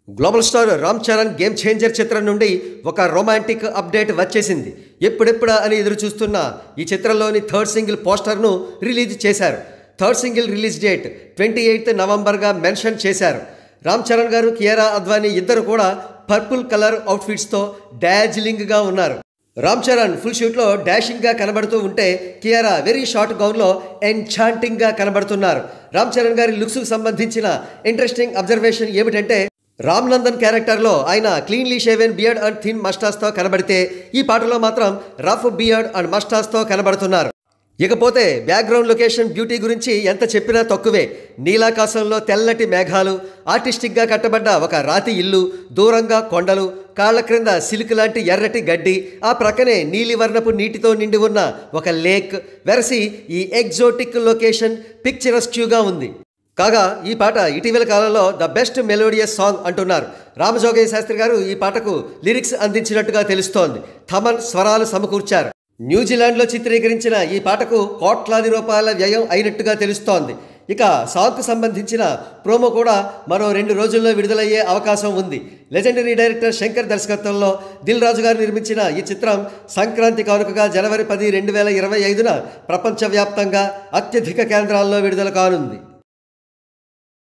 Global star Ram Charan game changer చిత్రం నుండి ఒక రొమాంటిక్ అప్డేట్ వచ్చేసింది. ఎప్పుడెప్పుడా అని ఎదురు చూస్తున్న ఈ చిత్రంలోని థర్డ్ సింగిల్ పోస్టర్ను రిలీజ్ చేశారు. థర్డ్ సింగిల్ రిలీజ్ డేట్ 28 నవంబర్గా మెన్షన్ చేశారు. రామ్ చరణ్ గారు, కియారా అద్వానీ ఇద్దరు కూడా పర్పుల్ కలర్ అవుట్ఫిట్స్తో డార్జిలింగ్గా ఉన్నారు. రామ్ చరణ్ ఫుల్ షూట్లో డాషింగ్గా కనబడుతూ ఉంటే, కియారా వెరీ షార్ట్ గౌన్లో ఎన్ఛాంటింగ్గా కనబడుతున్నారు. రామ్ చరణ్ గారి లుక్స్కు సంబంధించిన ఇంట్రెస్టింగ్ అబ్జర్వేషన్ ఏమిటంటే, రామ్ నందన్ క్యారెక్టర్లో ఆయన cleanly shaven beard and thin మస్టాస్తో కనబడితే, ఈ పాటలో మాత్రం రఫ్ బియర్డ్ అండ్ మస్టాస్తో కనబడుతున్నారు. ఇకపోతే బ్యాక్గ్రౌండ్ లొకేషన్ బ్యూటీ గురించి ఎంత చెప్పినా తక్కువే. నీలాకాశంలో తెల్లటి మేఘాలు, ఆర్టిస్టిక్గా కట్టబడ్డ ఒక రాతి ఇల్లు, దూరంగా కొండలు, కాళ్ల క్రింద సిల్క్ లాంటి ఎర్రటి గడ్డి, ఆ ప్రక్కనే నీలివర్ణపు నీటితో నిండి ఉన్న ఒక లేక్ వెరసి ఈ ఎగ్జోటిక్ లొకేషన్ పిక్చరస్క్యూగా ఉంది. కాగా ఈ పాట ఇటీవల కాలంలో ద బెస్ట్ మెలోడియస్ సాంగ్ అంటున్నారు. రామజోగయ్య శాస్త్రి గారు ఈ పాటకు లిరిక్స్ అందించినట్టుగా తెలుస్తోంది. థమన్ స్వరాలు సమకూర్చారు. న్యూజిలాండ్లో చిత్రీకరించిన ఈ పాటకు కోట్లాది రూపాయల వ్యయం అయినట్టుగా తెలుస్తోంది. ఇక సాంగ్కు సంబంధించిన ప్రోమో కూడా మరో 2 రోజుల్లో విడుదలయ్యే అవకాశం ఉంది. లెజెండరీ డైరెక్టర్ శంకర్ దర్శకత్వంలో దిల్ రాజు గారు నిర్మించిన ఈ చిత్రం సంక్రాంతి కానుకగా జనవరి 10, 2025న ప్రపంచవ్యాప్తంగా అత్యధిక కేంద్రాల్లో విడుదల కానుంది.